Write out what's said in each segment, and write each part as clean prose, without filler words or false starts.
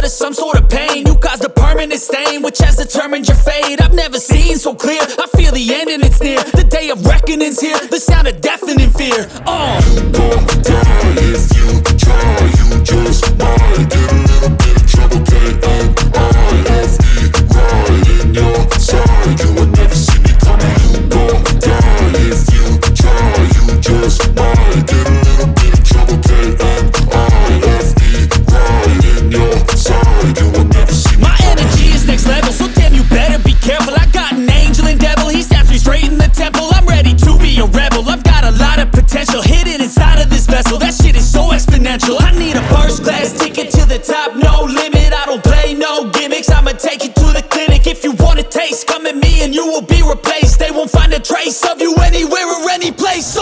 of some sort of pain. You caused a permanent stain, which has determined your fate. I've never seen so clear, I feel the end and it's near. The day of reckoning's here, the sound of deafening fear. You gon' die if you try, you just might get a little bit of trouble, K-N-I-F-E, right in your side. You will never see me coming. You gon' die if you try, you just might get a little bit of trouble, K-N-I-F-E, right in your side. You will never see me My energy is next level, so damn you better be careful. I got an angel and devil, he snaps me straight in the temple. I'm ready to be a rebel, I've got a lot of potential hidden inside of this vessel. That shit is so exponential. I need a first class ticket to the top, no limit. I don't play no gimmicks, I'ma take you to the clinic. If you want a taste, come at me and you will be replaced. They won't find a trace of you anywhere or any place. You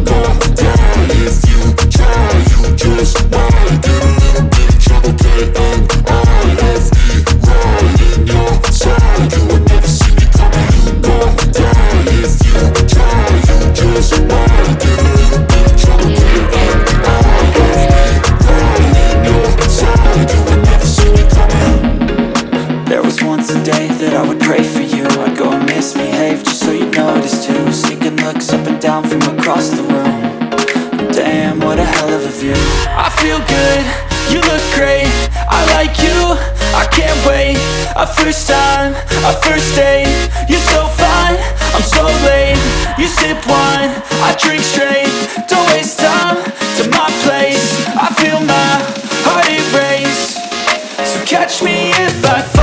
gon' die if you try, you just might get a little bit of trouble, K-N-I-F-E, right in your side. You will never see me coming. You gon' die if you try, you just might get a little bit of trouble, K-N-I-F-E, right in your side. You will never see me coming. There was once a day that I would pray for you. I'd go and misbehave just so you'd notice too. Seeking looks up and down from across the room. Damn, what a hell of a view. I feel good, you look great, I like you, I can't wait. A first time, a first date, you're so fine, I'm so late. You sip wine, I drink straight. Don't waste time to my place. I feel my heart erase. So catch me if I fall.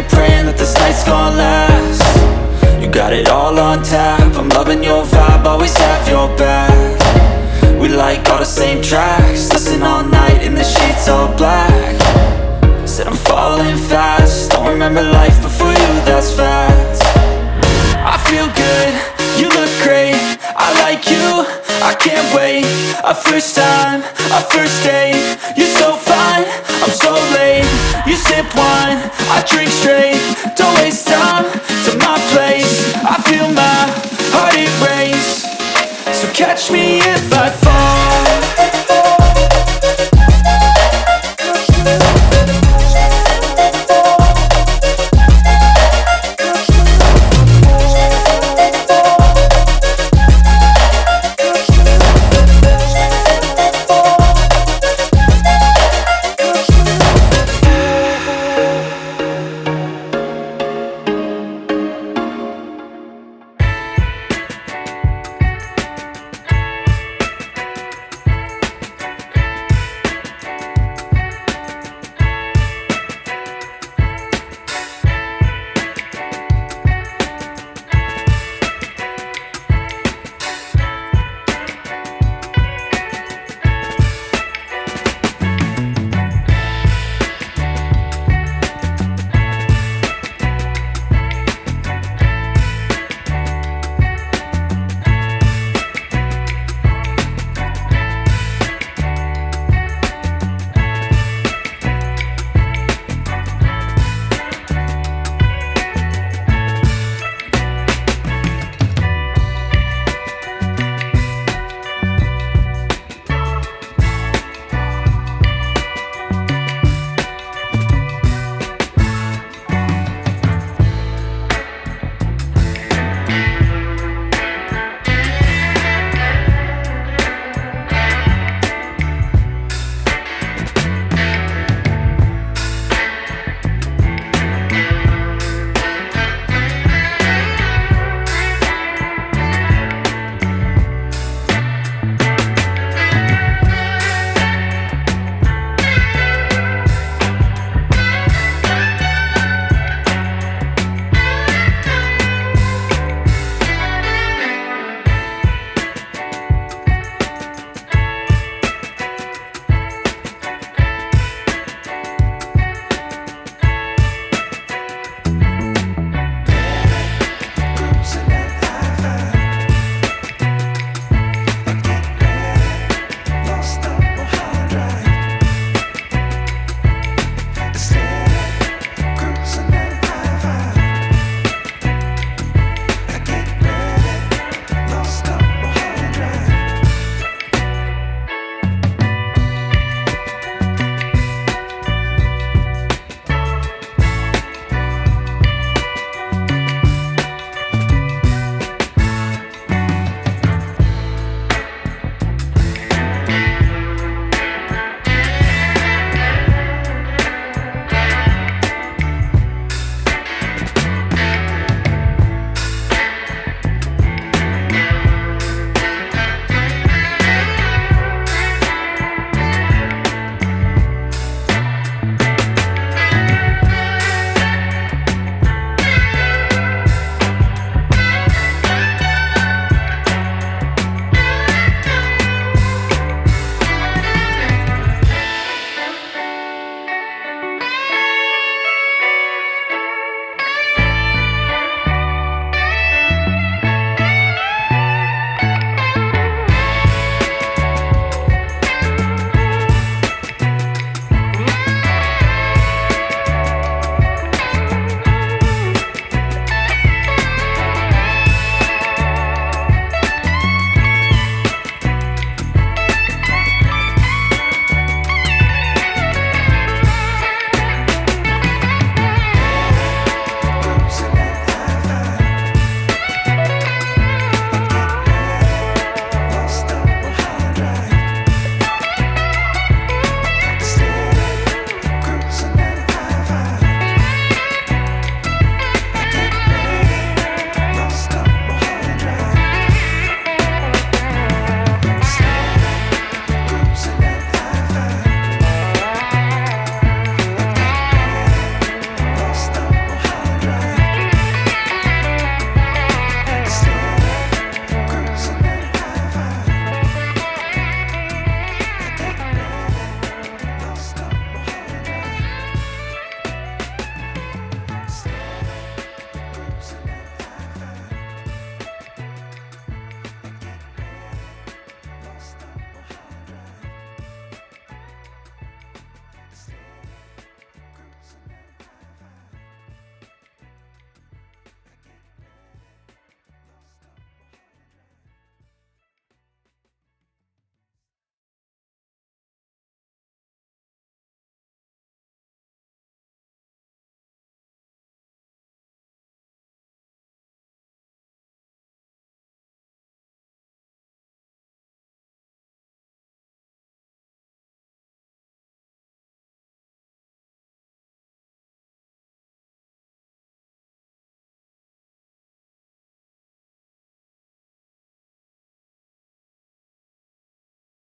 Praying that this night's gonna last. You got it all on tap, I'm loving your vibe, always have your back. We like all the same tracks, listen all night in the sheets all black. Said I'm falling fast, don't remember life before you, that's fact. I feel good, you look great, I like you, I can't wait. A first time, a first date, you're so fine, I'm so late. You sip wine, I drink straight. Don't waste time to my place. I feel my heart erase. So catch me if I fall.